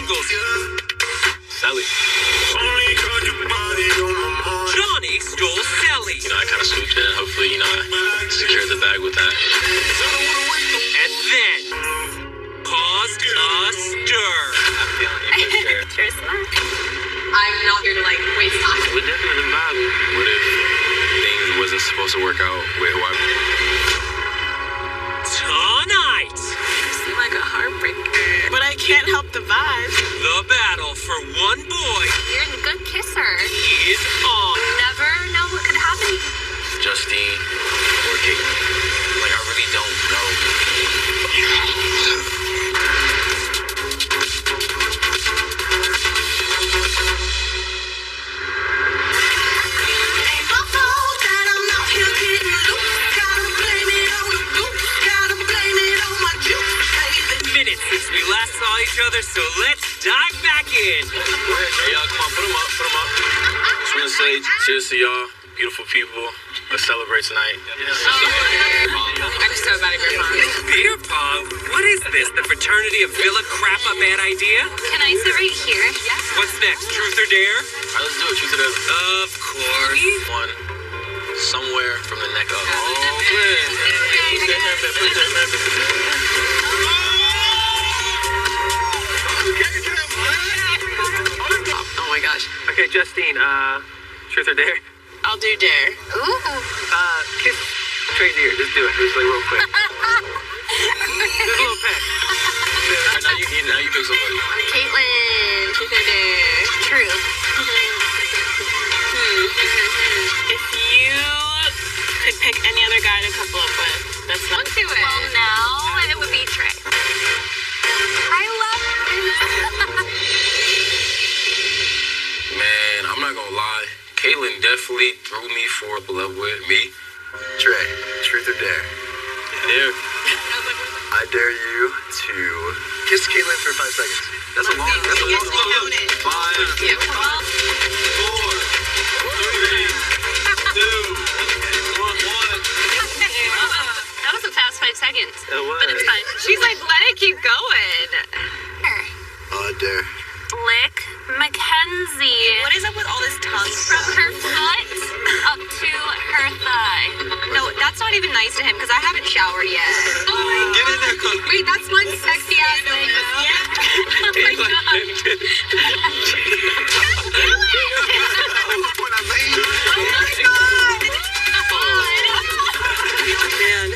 singles. Sally. Johnny stole Sally. I kind of swooped in. Hopefully, I secured the bag with that. And then caused a stir. I'm feeling you for sure. I'm not here to waste time. We're definitely vibing. What if things wasn't supposed to work out with who I Tonight, You seem like a heartbreaker. But I can't help the vibe. the battle for one boy You're a good kisser. is on. You never know what could happen. Justine or Kate. I really don't know. Minutes since we last saw each other, so let's dive back in. Go ahead, Jay. Y'all, come on, put them up. Just want to say cheers to y'all, beautiful people. Let's celebrate tonight. I'm so bad at beer pong. Beer pong? What is this? The fraternity of Villa Crap a Bad Idea? Can I sit right here? What's next? Truth or dare? All right, let's do it. Truth or dare. Of course. One. Somewhere from the neck up. Oh, Oh my gosh. Okay, Justine, truth or dare? I'll do dare. Ooh. Kiss Trey's ear. Just do it. Just real quick. Just a little peck. now you pick somebody. Caitlin, truth or dare? Truth. If you could pick any other guy to couple up with, that's not Do it. Well, now it would be Trey. I love him. Man, I'm not gonna lie. Caitlin definitely threw me for a love with me. Trey, truth or dare? Dare. I dare you to kiss Caitlin for 5 seconds. That's a long look. 5, 4, 3, 2, 1. That was a fast 5 seconds. It was. But it's fine. She's like, let it keep going. Dare. Lick Mackenzie. What is up with all this tongue From her foot up to her thigh. No, that's not even nice to him because I haven't showered yet. Get in there, Cook. Wait, that's one sexy ass thing. Oh my god. Man.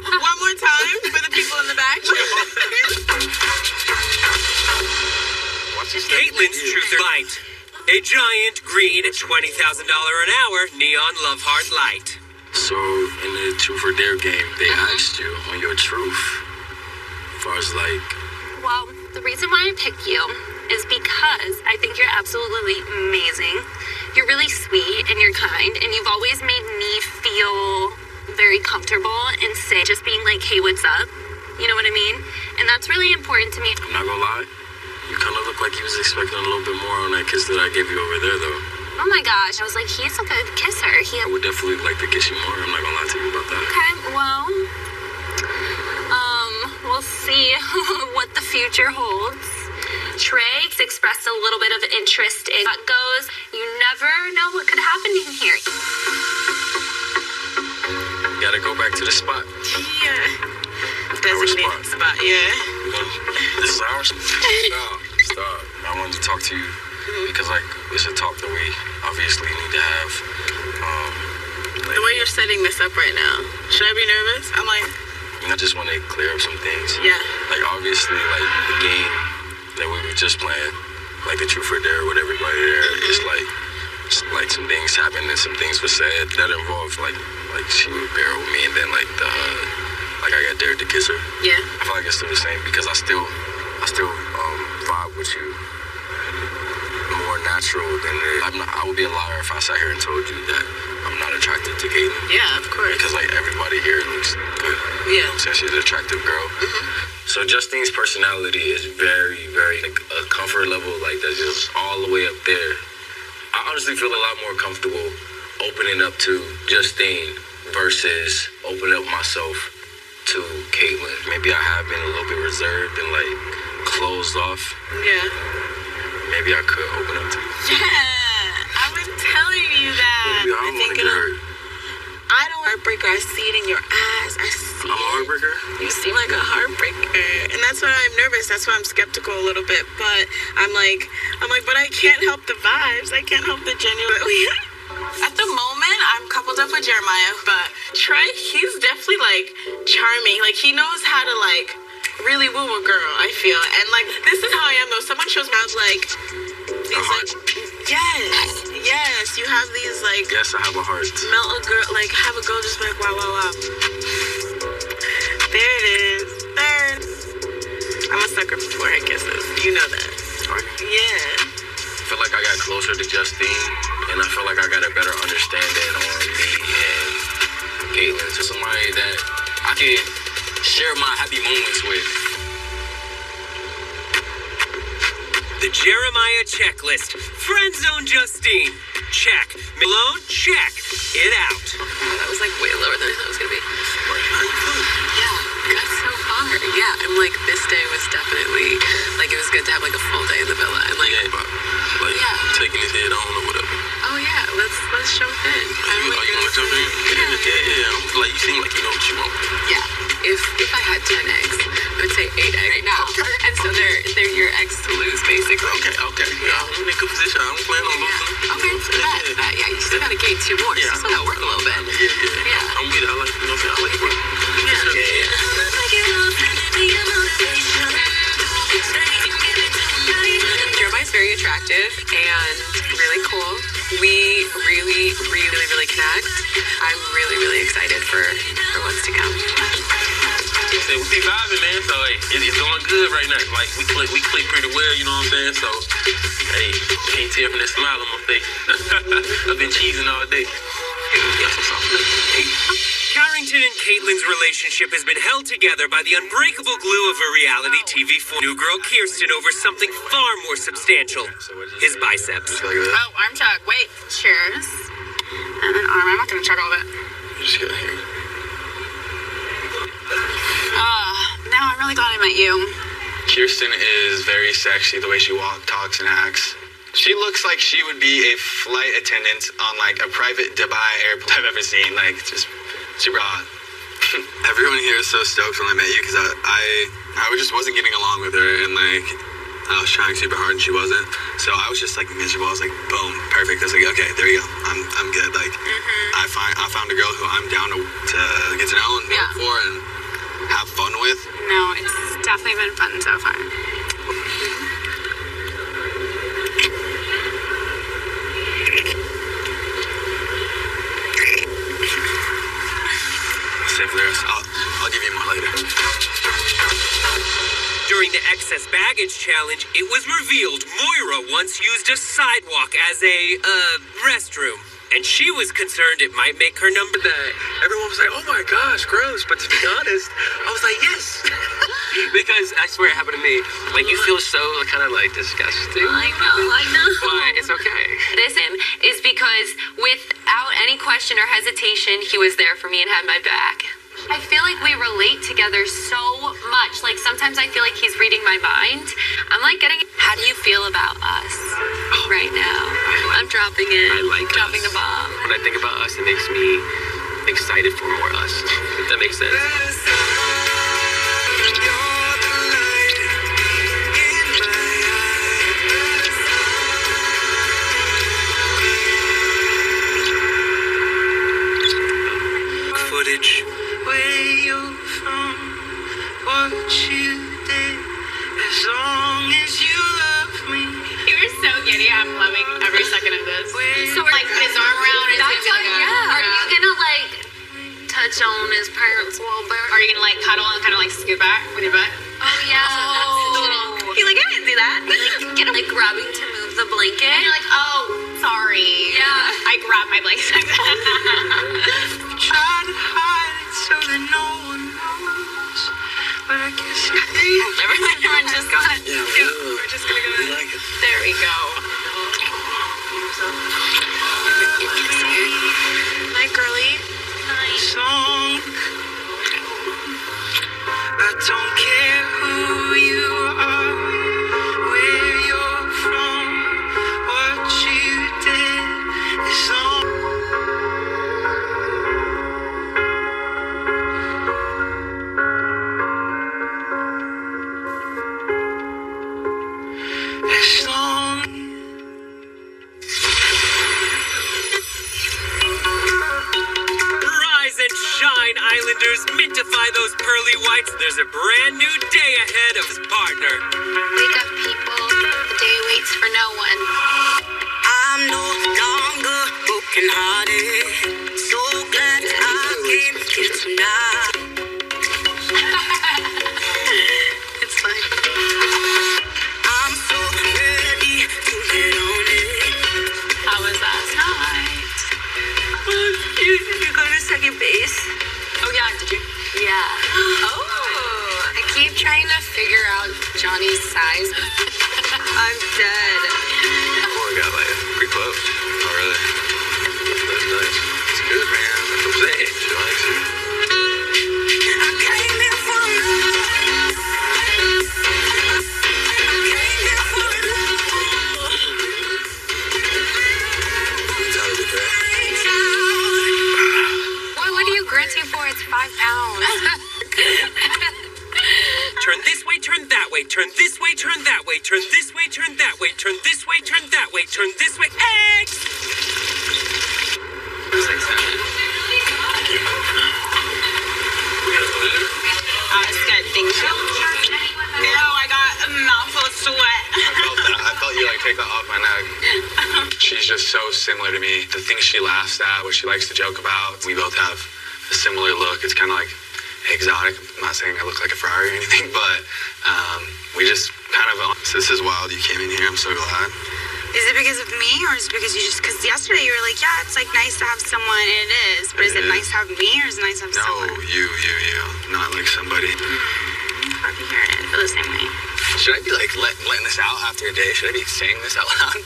One more time for the people in the back. Caitlin's truth or light. A giant green $20,000 an hour neon love heart light. So, in the truth or dare game, they asked you on your truth. As far as Well, the reason why I picked you is because I think you're absolutely amazing. You're really sweet and you're kind, and you've always made me feel very comfortable and safe, just being like, hey, what's up? You know what I mean? And that's really important to me. I'm not gonna lie. You kind of look like you was expecting a little bit more on that kiss that I gave you over there, though. Oh my gosh, I was like, he's a good kisser. I would definitely like to kiss you more. I'm not gonna lie to you about that. Okay, well, we'll see what the future holds. Trey expressed a little bit of interest in what goes. You never know what could happen in here. You gotta go back to the spot. Yeah. Designated spot, yeah. This is our spot. Stop. I wanted to talk to you because, it's a talk that we obviously need to have. The way you're setting this up right now, should I be nervous? I'm like, I just want to clear up some things. yeah. Obviously, the game that we were just playing, the truth or dare with everybody there, it's some things happened and some things were said that involved, she would bear with me, and then, I got dared to kiss her. Yeah. I feel like it's still the same because I still vibe with you more natural than I would be a liar if I sat here and told you that I'm not attracted to Caitlin. Yeah, of course. Because everybody here looks good. Yeah. Since she's an attractive girl. So Justine's personality is very, very a comfort level that's just all the way up there. I honestly feel a lot more comfortable opening up to Justine versus opening up myself to Caitlyn. Maybe I have been a little bit reserved and like closed off. Yeah. Maybe I could open up to you. Yeah. I've been telling you that. Maybe I don't want to get hurt. I don't heartbreaker. I see it in your eyes. I see I'm a heartbreaker? You seem like a heartbreaker. And that's why I'm nervous. That's why I'm skeptical a little bit. But I'm like, but I can't help the vibes. I can't help the genuine. At the moment, I'm coupled up with Jeremiah. But Trey, he's definitely like charming. Like he knows how to like really woo a girl, I feel. And like, this is how I am though. Someone shows me I was like, these like, yes, you have these like, yes, I have a heart. Melt a girl, like have a girl just like, wow. There it is. There. I'm a sucker for forehead kisses. You know that. Are you? Yeah. I feel like I got closer to Justine, and I feel like I got a better understanding on me and Caitlyn. So somebody that I can share my happy moments with. The Jeremiah checklist. Friend zone Justine. Check. Malone. Check. It out. That was like way lower than I thought it was gonna be. Yeah, got so far. Yeah, and like this day was definitely like it was good to have like a full day in the villa and like taking his head on or whatever. Oh yeah, let's jump in. You wanna jump in? Yeah. Like you seem like you know what you want. Yeah. If I had 10 eggs, I would say 8 eggs right now. Okay. And so they're your eggs to lose basically. Okay. Yeah, I'm in a good position. I don't plan on losing. Okay, bet. Yeah, you still gotta gain 2 more. Yeah, You still gotta work a little bit. Yeah. I'm with it. I like, you know what I'm saying? I like it. Jeremiah's very attractive and really cool. We really connect. I'm really excited for what's to come. We be vibing, man. So hey, it's going good right now. Like we click pretty well, you know what I'm saying? So hey, can't tell from that smile on my face. I've been cheesing all day. Carrington and Caitlyn's relationship has been held together by the unbreakable glue of a reality TV new girl Kirsten over something far more substantial. His biceps. Oh, arm check. Wait. Cheers. And then arm. I'm not gonna check all that. Just got here. Now I'm really glad I met you. Kirsten is very sexy the way she walks, talks, and acts. She looks like she would be a flight attendant on like a private Dubai airplane I've ever seen. Like just super hot. Everyone here is so stoked when I met you because I just wasn't getting along with her and like I was trying super hard and she wasn't. So I was just like miserable. I was like, boom, perfect. I was like, okay, there we go. I'm good. Like I found a girl who I'm down to get to know and work for and have fun with. No, it's definitely been fun so far. Save the rest. I'll give you more later. During the excess baggage challenge, it was revealed Moira once used a sidewalk as a, restroom. And she was concerned it might make her number that. Everyone was like, oh my gosh, gross. But to be honest, I was like, yes. Because I swear it happened to me. Like, you feel so kind of like disgusting. I know. But it's okay. Listen, is because without any question or hesitation, he was there for me and had my back. I feel like we relate together so much. Like sometimes I feel like he's reading my mind. I'm like getting. How do you feel about us right now? I'm dropping it. I like dropping us. the bomb. When I think about us, it makes me excited for more us. If that makes sense. Footage. Where you from, what you did, as long as you love me. You were so giddy. I'm loving every second of this. So Like put his arm around his That's what, yeah. Are you gonna like touch on his parents' well-being? Are you gonna like cuddle and kind of like scoop back with your butt? Oh yeah. Oh. He's like, I didn't do that. Get him like grabbing to move the blanket. And you're like, oh, sorry. Yeah. I grab my blanket like that. Try to hide it so that no one knows, but I guess you did. Everyone just go ahead. Yeah, We're just gonna go ahead. like it. There we go. Night, girly. Song. cylinders, mintify those pearly whites. There's a brand new day ahead of his partner. Wake up, people. The day waits for no one. I'm no longer broken-hearted. So glad I came here tonight. It's fine. I'm so ready to get on it. How was last night? You go to second base? Oh, yeah, did you? Yeah. Oh. I keep trying to figure out Johnny's size. I'm dead. Boy, got like pretty close. Oh, really? That's nice. It's good, man. That's what I'm saying. She likes it. I came here for love. I came here for love. Tell her to pray. What are you gritting for? It's 5 pounds. Turn this way, turn that way, turn this way, turn that way, turn this way, turn that way, turn this way, turn that way, turn this way. Eggs! I was good, thank you. No, I got a mouthful of sweat. I felt that. I felt you like take that off my neck. She's just so similar to me. The things she laughs at, what she likes to joke about. We both have a similar look. It's kind of like exotic. I'm not saying I look like a Ferrari or anything, but we just kind of. This is wild. You came in here. I'm so glad. Is it because of me, or is it because because yesterday you were like, yeah, it's like nice to have someone, and it is, but is it nice to have me, or is it nice to have No, someone? you, not like somebody. Happy to hear it. I feel the same way. Should I be like letting this out after a day? Should I be saying this out loud?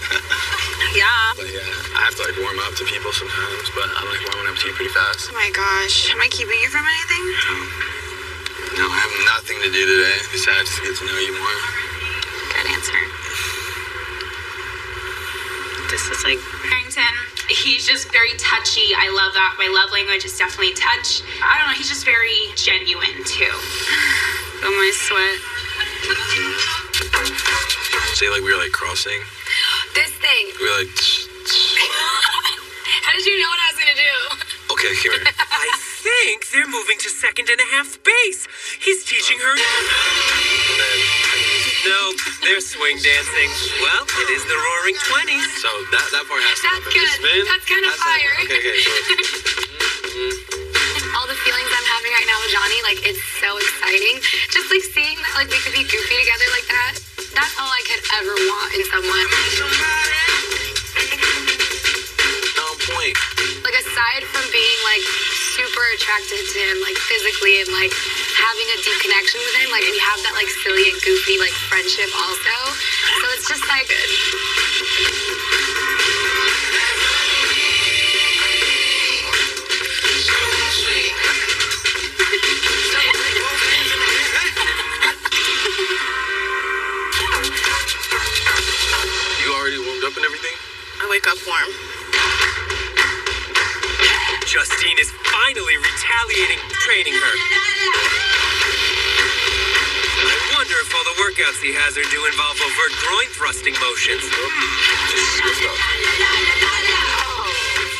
Yeah. But yeah, I have to like warm up to people sometimes, but I'm like warming up to you pretty fast. Oh my gosh. Am I keeping you from anything? No, I have nothing to do today besides to get to know you more. Good answer. This is like Harrington, he's just very touchy. I love that. My love language is definitely touch. I don't know, he's just very genuine too. oh my sweat. Say like we were like crossing. This thing. We were like. How did you know what I was going to do? Okay, here. I think they're moving to second and a half base. He's teaching her. No, they're swing dancing. Well, it is the Roaring 20s. So that part has to That's happen. good. Spin? That's kind of Has to fire. happen. Okay, so. All the feelings I'm having right now with Johnny, like, it's so exciting. Just, like, seeing that, like, we could be goofy together like that, that's all I could ever want in someone. On point. Like, aside from being, like, super attracted to him, like, physically and, like, having a deep connection with him, like, we have that, like, silly and goofy, like, friendship also. So it's just, like, good. You already warmed up and everything? I wake up warm. Justine is finally retaliating, training her. I wonder if all the workouts he has her do involve overt groin thrusting motions.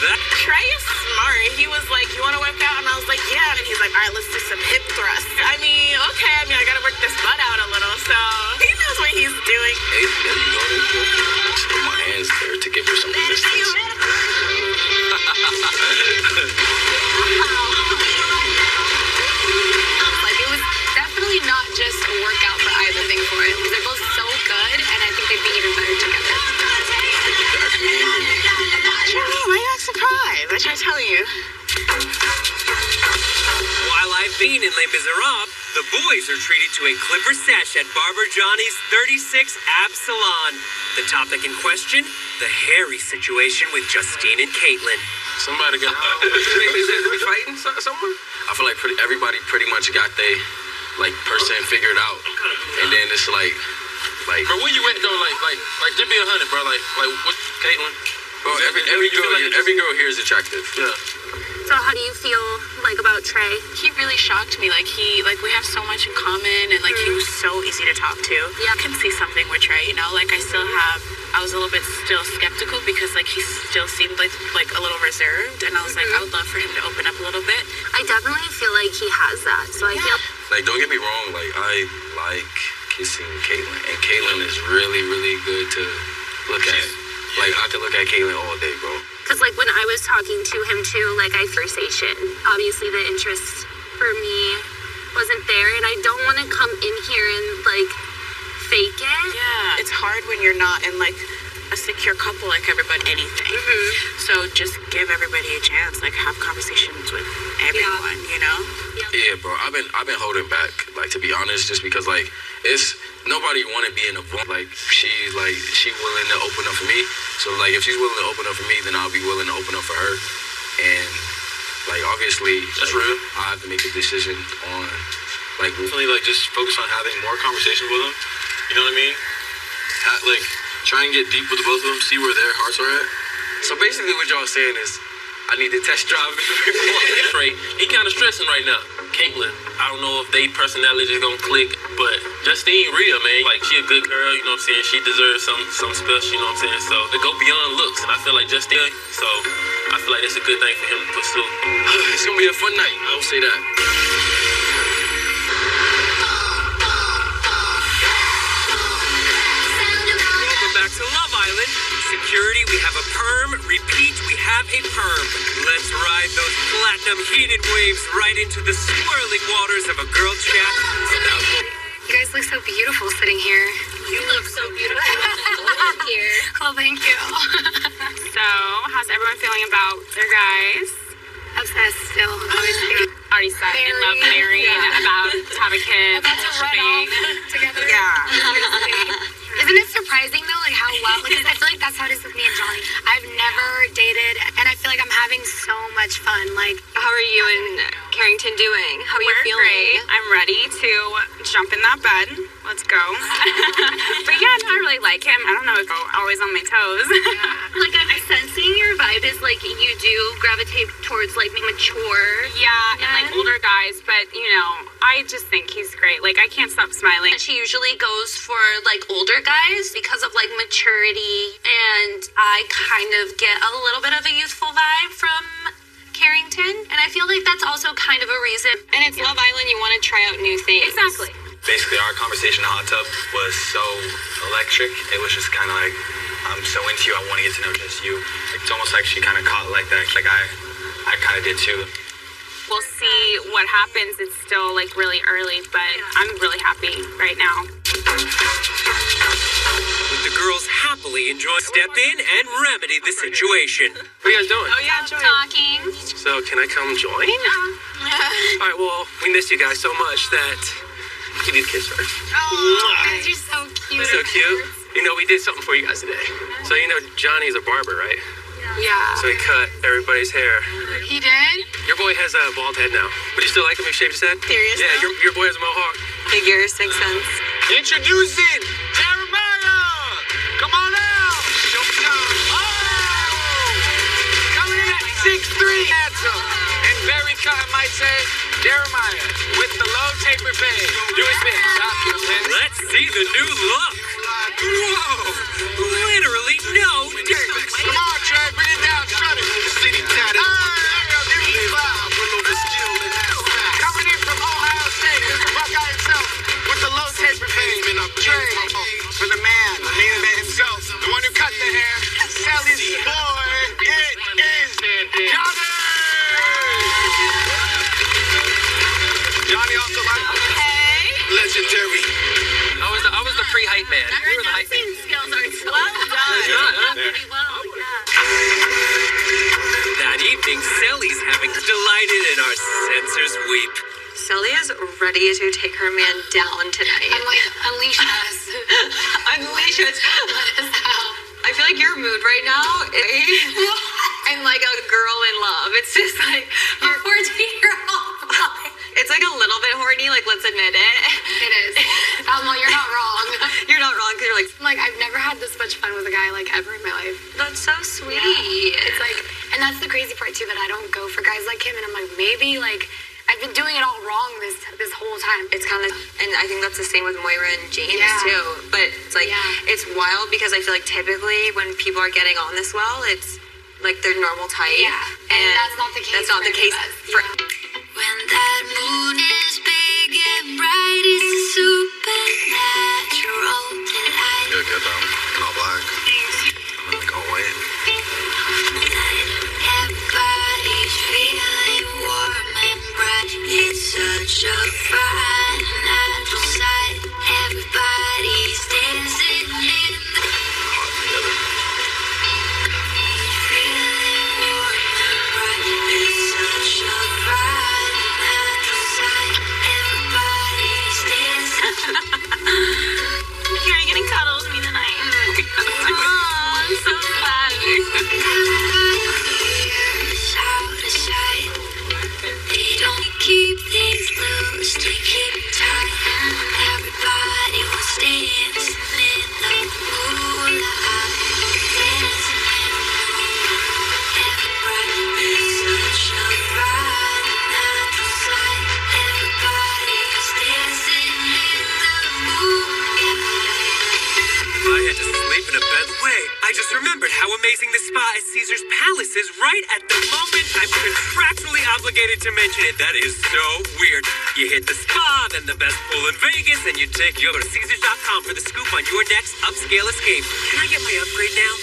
That Trey is smart. He was like, you want to work out? And I was like, yeah. And he's like, all right, let's do some hip thrusts. I mean, okay. I got to work this butt out a little. So he knows what he's doing. Hey, there you go. Just put my hands there to give her some resistance. Like, it was definitely not just a workout for either thing for it. They're both so good, and I think they'd be even better together. Why are you not surprised? I tried telling you. while I've been in Les Miserables, the boys are treated to a clipper sesh at Barber Johnny's 36 Ab Salon. The topic in question, the hairy situation with Justine and Caitlin. Somebody got. Is we fighting somewhere? I feel like everybody pretty much got their person figured out, and then it's like. Bro, where you at though? Like, just be 100, bro. Like, what, Caitlin? Bro, every girl here is attractive. Yeah. So how do you feel about Trey? He really shocked me. We have so much in common, and he was so easy to talk to. Yeah. I can see something with Trey, I was a little bit still skeptical because because like he still seemed like a little reserved, and I was like, I would love for him to open up a little bit. I definitely feel like he has that. So I feel Like, don't get me wrong, like, I like kissing Caitlyn, and Caitlyn is really, really good to look at. Like, I could look at Caitlyn all day, bro. because like when I was talking to him too, like I conversation. Obviously, the interest for me wasn't there, and I don't want to come in here and like fake it. Yeah, it's hard when you're not in like a secure couple like everybody anything. So just give everybody a chance, like have conversations with everyone, you know? Yeah, bro. I've been holding back, like, to be honest, just because like it's nobody want to be in a book. Like she willing to open up for me. So like if she's willing to open up for me, then I'll be willing to open up for her. And like obviously, That's like, real. I have to make a decision on like Definitely, like, just focus on having more conversations with them. You know what I mean? Like, try and get deep with the both of them, see where their hearts are at. So basically, what y'all saying is, I need to test drive Trey, he kind of stressing right now. Caitlyn, I don't know if they personalities gonna click, but Justine real, man. Like, she a good girl, you know what I'm saying? She deserves some special, you know what I'm saying? So it go beyond looks, and I feel like Justine, so I feel like it's a good thing for him to pursue. It's gonna be a fun night. I will say that. Welcome back to Love Island. Security, we have a perm. Repeat, we have a perm. Let's ride those platinum heated waves right into the swirling waters of a girl chat about You guys look so beautiful sitting here. You look so beautiful here. Oh, thank you. So, how's everyone feeling about their guys? Obsessed still. Obviously. Already set in love, married, about to have a kid. About to run shipping. off together. Yeah. Isn't it surprising though, like how well? Because I feel like that's how it is with me and Johnny. I've never dated, and I feel like I'm having so much fun. Like, How are you and Carrington doing? How are you We're feeling? great. I'm ready to jump in that bed. Let's go. But yeah, no, I really like him. I don't know, always on my toes. like I'm sensing your vibe is like you do gravitate towards like mature. Yeah, and like older guys, but you know, I just think he's great. Like I can't stop smiling. She usually goes for like older guys because of like maturity, and I kind of get a little bit of a youthful vibe from Carrington, and I feel like that's also kind of a reason. And it's Love Island, you want to try out new things. Exactly. Basically, our conversation in the hot tub was so electric. It was just kind of like, I'm so into you, I want to get to know just you. Like, it's almost like she kind of caught like that. Like I kind of did too. We'll see what happens. It's still like really early, but I'm really happy right now. with the girls happily enjoy. Step in and remedy the situation. What are you guys doing? Oh yeah, talking. So, can I come join? All right, well, we missed you guys so much that you need to kiss first. Guys, you're so cute. So cute. You know, we did something for you guys today. So, you know, Johnny's a barber, right? Yeah. So he cut everybody's hair. He did? Your boy has a bald head now. Would you still like him if he shaved his head? Serious Yeah, now? your boy has a mohawk. Figures, makes sense. Introducing Jeremiah! Come on out! Oh! Coming in at 6'3", handsome, and very cut, I might say, Jeremiah, with the low taper fade. Do his thing, stop your lens. Let's see the new look. Whoa! Literally no difference. Come on, Trey, bring it down, shut it. City tatted. Give me 5. Coming in from Ohio State, Mr. Buckeye himself, with the low taper fade. Trey, for the man, the main event himself, the one who cut the hair, Sally's boy, it is Johnny! Johnny also like legendary. I was the pre-hype man. You were the hype man. Skills are well Huh? Pretty well, yeah. That evening, Sally's having delighted in our censors weep. Sally is ready to take her man down tonight. I'm like, unleash us. Unleash it. Let us out. I feel like your mood right now is and like a girl in love. It's just like A 14-year-old boy. it's like a little bit horny. Like, let's admit it. It is. Well, you're not wrong. You're not wrong because you're like, Like, I've never had this much fun with a guy, like, ever in my life. that's so sweet. It's like, and that's the crazy part, too, that I don't go for guys like him. And I'm like, maybe, like, I've been doing it all wrong this whole time. It's kind of, and I think that's the same with Moira and James Yeah. too. But it's like, Yeah. it's wild because I feel like typically when people are getting on this well, it's like their normal type. Yeah, and that's not the case. That's not for the case any of us. for. When that moon is big and bright, it's a supernatural delight. You look good though. In all black. I'm like all white. Everybody's feeling warm and bright. It's such a fine natural sight. Everybody's dancing in the Hot together. feeling warm and bright. It's such a fine natural sight. Everybody's dancing. Here, are you gonna cuddle with me tonight? Oh, I'm so flattered. Everybody's out of sight. They don't keep things loose, they keep it tight. Everybody was dancing in the moonlight. Dancing in the moonlight. Everybody's such a fine natural sight. Everybody's dancing in the moonlight. I had to sleep in a bed. Wait, I just remembered how amazing the spa at Caesar's Palace is right at the moment I'm contractually obligated to mention it. That is so weird. You hit the spa, then the best pool in Vegas, and you go to Caesars.com for the scoop on your next upscale escape. Can I get my upgrade now?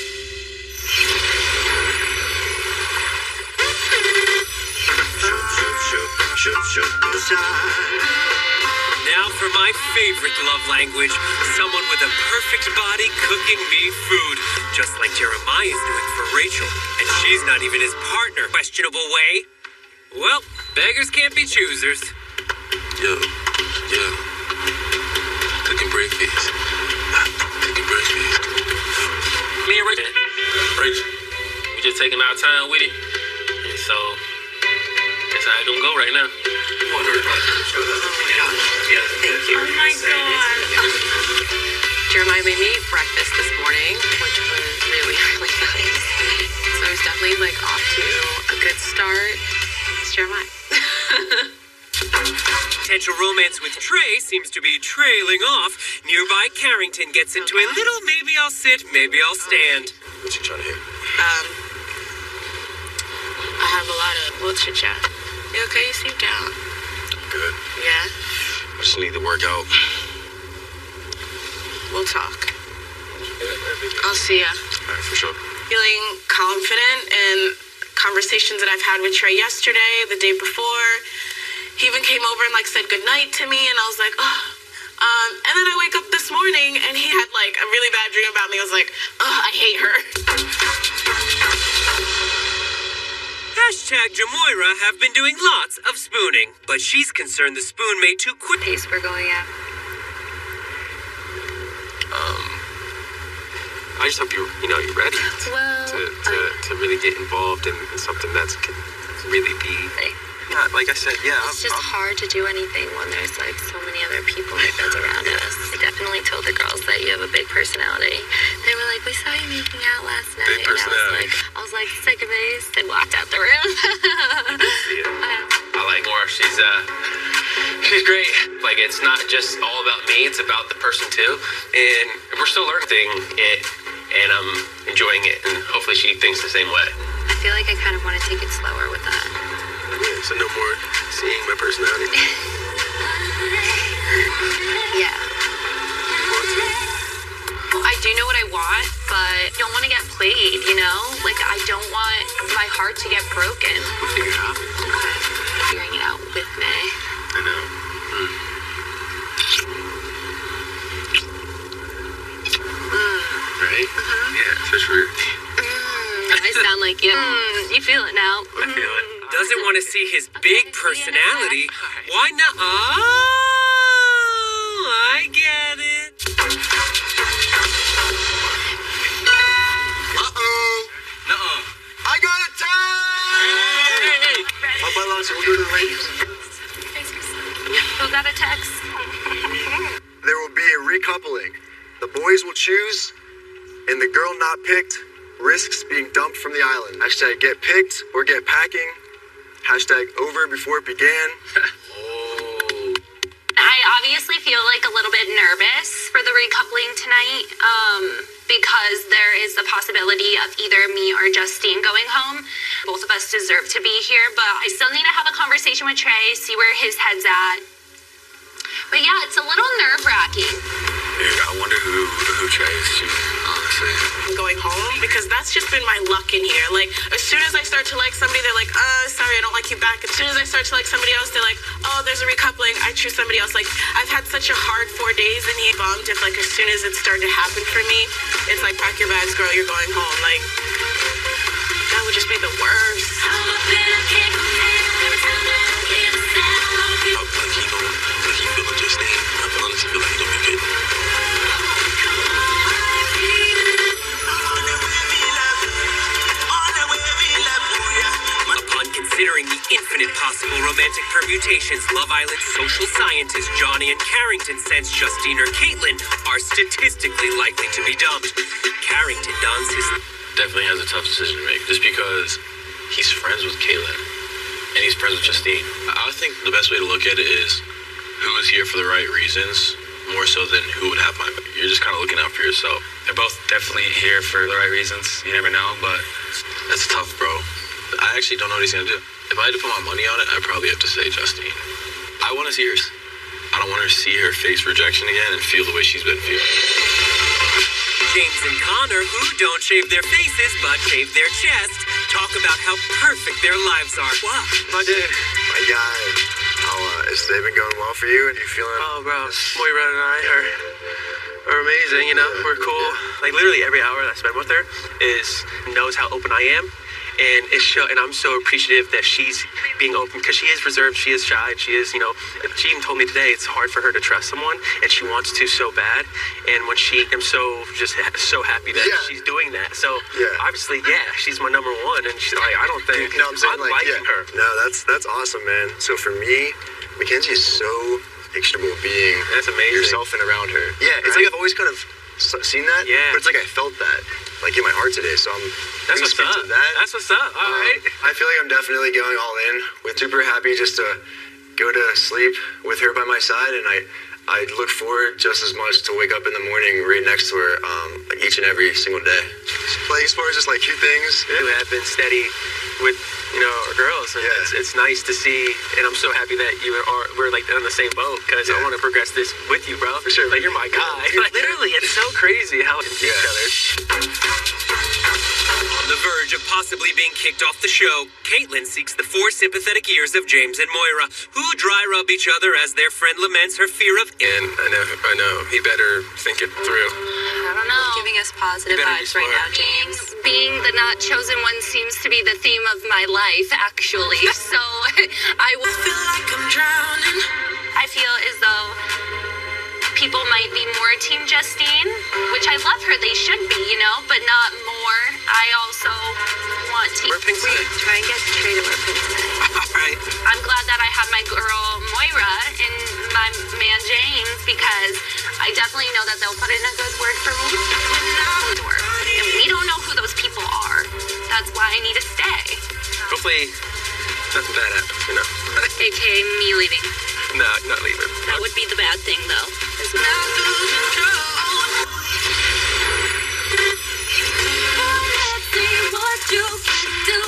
Now for my favorite love language, someone with a perfect body cooking me food, just like Jeremiah's doing for Rachel, and she's not even his partner. Questionable way? Well, beggars can't be choosers. Yo. Cooking breakfast. Cooking breakfast. Me and Rachel, we just taking our time with it. And so, that's how it's gonna go right now. Thank you. Oh my god. Jeremiah made me breakfast this morning, which was really, really nice. So I was definitely like off to a good start. It's Jeremiah. Potential romance with Trey seems to be trailing off. Nearby Carrington gets into a little maybe I'll sit, maybe I'll stand. What you trying to hit? I have a lot of we'll chit chat. You okay? You seem down. Good. Yeah? I just need to work out. We'll talk. I'll see ya. Alright, for sure. Feeling confident in conversations that I've had with Trey yesterday, the day before. He even came over and like said goodnight to me, and I was like, oh. And then I wake up this morning and he had like a really bad dream about me. I was like, oh, I hate her. Hashtag Jamoira have been doing lots of spooning, but she's concerned the spoon made too quick. Pace we're going at. I just hope you're ready to really get involved in something that's can really be. Yeah, like I said, yeah. It's just hard to do anything when there's like so many other people like that's around us. I definitely told the girls that you have a big personality. They were like, we saw you making out last night. Big personality. And I was like, second base, and walked out the room. I like more. She's great. Like, it's not just all about me, it's about the person too. And we're still learning it, and I'm enjoying it, and hopefully she thinks the same way. I feel like I kind of want to take it slower with that. Yeah, so no more seeing my personality. Yeah. I do know what I want, but I don't want to get played, you know? Like, I don't want my heart to get broken. We'll figure it out. Okay. Figuring it out with me. I know. Right? Yeah, for sure. I sound like you. You feel it now. I feel it. Doesn't want to see his big personality. Why not? Oh, I get it. Nuh-uh. I got a tie! How about lunch? We'll go to the ladies. Who got a text? There will be a recoupling. The boys will choose, and the girl not picked risks being dumped from the island. Hashtag get picked or get packing. Hashtag over before it began. I obviously feel like a little bit nervous for the recoupling tonight because there is the possibility of either me or Justine going home. Both of us deserve to be here, but I still need to have a conversation with Trey, see where his head's at. But yeah, it's a little nerve-wracking. Dude, I wonder who Trey is to, honestly. I'm going home because that's just been my luck in here. Like, as soon as I start to like somebody, they're like, sorry, I don't like you back. As soon as I start to like somebody else, they're like, oh, there's a recoupling. I choose somebody else. Like, I've had such a hard 4 days and he bummed if like as soon as it started to happen for me, it's like, pack your bags, girl, you're going home. Like, that would just be the worst. He feeling Justine. I honestly feel like he don't be good. Upon considering the infinite possible romantic permutations, Love Island social scientists Johnny and Carrington sense Justine or Caitlin are statistically likely to be dumped. Carrington dons his... Definitely has a tough decision to make, just because he's friends with Caitlin and he's friends with Justine. I think the best way to look at it is who is here for the right reasons, more so than who would have my back. You're just kind of looking out for yourself. They're both definitely here for the right reasons. You never know, but that's tough, bro. I actually don't know what he's gonna do. If I had to put my money on it, I'd probably have to say Justine. I want to see her. I don't want her to see her face rejection again and feel the way she's been feeling. James and Connor, who don't shave their faces but shave their chest, talk about how perfect their lives are. Wow. My guy. How has today been going well for you? And you feeling? Oh, bro, Moira and I are amazing. You know, we're cool. Like literally every hour that I spend with her knows how open I am. And and I'm so appreciative that she's being open because she is reserved, she is shy, she is, you know, she even told me today it's hard for her to trust someone and she wants to so bad. And when I'm so happy that she's doing that. So obviously, she's my number one. And she's like, I don't think I'm liking her. No, that's awesome, man. So for me, Mackenzie is so comfortable being yourself and around her. Yeah, it's like I've always kind of seen that. Yeah. But it's like I felt that. Like in my heart today, so that's what's up. That's what's up. All right. I feel like I'm definitely going all in. With super happy just to go to sleep with her by my side, and I look forward just as much to wake up in the morning right next to her, like each and every single day. Like as far as just like cute things, who have been steady with our girls, and it's nice to see, and I'm so happy that we're like on the same boat because I want to progress this with you, bro. For sure. Like you're my guy. Like, literally, it's so crazy how we see each other. On the verge of possibly being kicked off the show, Caitlin seeks the 4 sympathetic ears of James and Moira, who dry rub each other as their friend laments her fear of... And I know, he better think it through. I don't know. You're giving us positive vibes right now, James. Being the not chosen one seems to be the theme of my life, actually. So I feel like I'm drowning. I feel as though people might be more Team Justine, which I love her. They should be, but not more. I also want to... Wear pink tonight. Try and get Trey to wear pink tonight. All right. I'm glad that I have my girl Moira and my man James because I definitely know that they'll put in a good word for me. And we don't know who those people are. That's why I need to stay. Hopefully, nothing bad happens, AKA me leaving. No, not leaving. That would be the bad thing, though.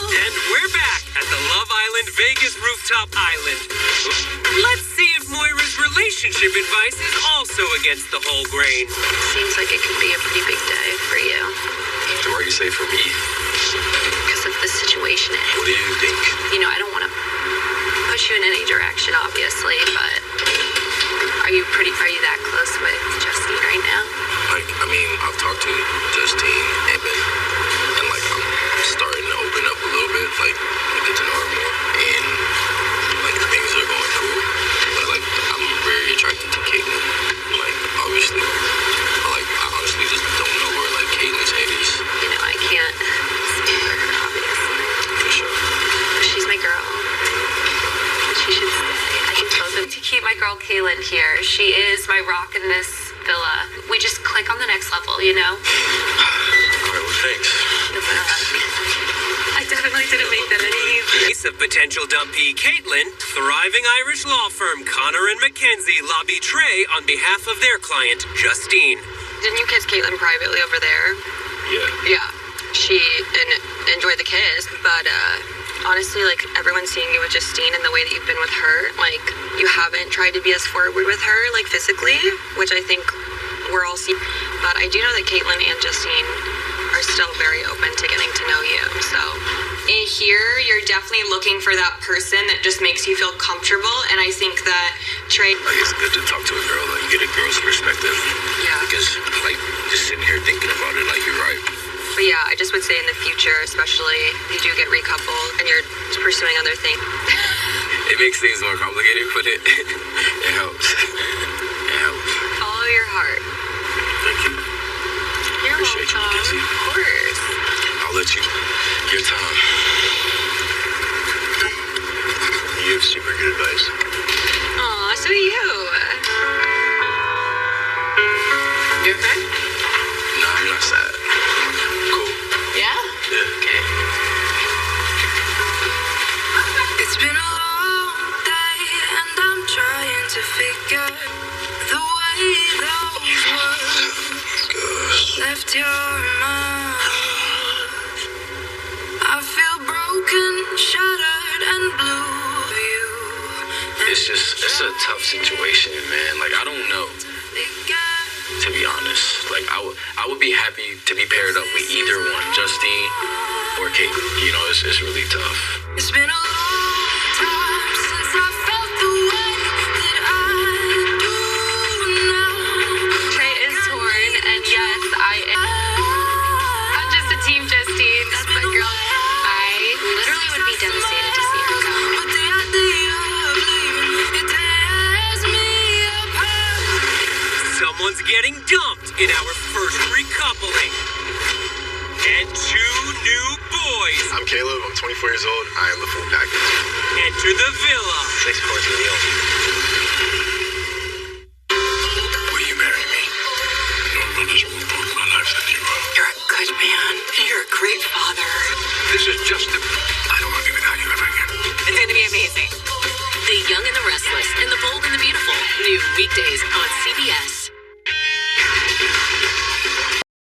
And we're back at the Love Island Vegas Rooftop Island. Let's see if Moira's relationship advice is also against the whole grain. Seems like it could be a pretty big day for you. Why you say for me? Because of the situation. What do you think? I don't want to push you in any direction, obviously, but are you that close with Justine right now? I've talked to Justine and I'm starting to open up a little bit, get to know her more, and things are going cool. But I'm very attracted to Caitlin. Obviously, I honestly just don't know where Caitlin's head is. I can't speak for her, obviously. For sure. She's my girl. She should stay. I can tell them to keep my girl Caitlin here. She is my rock in this villa. We just click on the next level, All right, well, thanks. I definitely didn't make that any easier. case of potential dumpee Caitlin, thriving Irish law firm Connor and Mackenzie lobby Trey on behalf of their client, Justine. Didn't you kiss Caitlin privately over there? Yeah. Yeah. She enjoyed the kiss, but honestly, like, everyone's seeing you with Justine and the way that you've been with her. Like, you haven't tried to be as forward with her, like, physically, which I think we're all seeing. But I do know that Caitlin and Justine are still very open to getting to know you, so. Here, you're definitely looking for that person that just makes you feel comfortable, and I think that Trey... Like, it's good to talk to a girl, like, get a girl's perspective. Yeah. Because, like, just sitting here thinking about it, like, you're right. But yeah, I just would say in the future, especially if you do get recoupled and you're pursuing other things. It makes things more complicated, but it helps. It helps. Follow your heart. Thank you. You're Appreciate welcome. you, Mackenzie. Of course. I'll let you. Your time. You have super good advice. Aw, so do you. You okay? No, I'm not sad. Cool. Yeah? Yeah. Okay. It's been a long day and I'm trying to figure the way those words left your mouth. I feel broken, shattered and blue. It's a tough situation, man. Like, I don't know, to be honest. Like, I would be happy to be paired up with either one, Justine or Kate. You know, it's really tough. It's been a long time since I felt the way that I do now. Trey is torn, and yes, I'm just a team Justine, but girl, I literally would be devastated to see her go. But the idea of leaving, it tears me apart. Someone's getting dumped in our first recoupling. And two new boys I'm Caleb. I'm 24 years old. I am the full package. enter the villa. Thanks for calling the meal. Will you marry me? Your brothers will put my life in you. You're a good man. You're a great father. This is just I don't want to be without you ever again. It's going to be amazing. The Young and the Restless and the Bold and the Beautiful. New weekdays on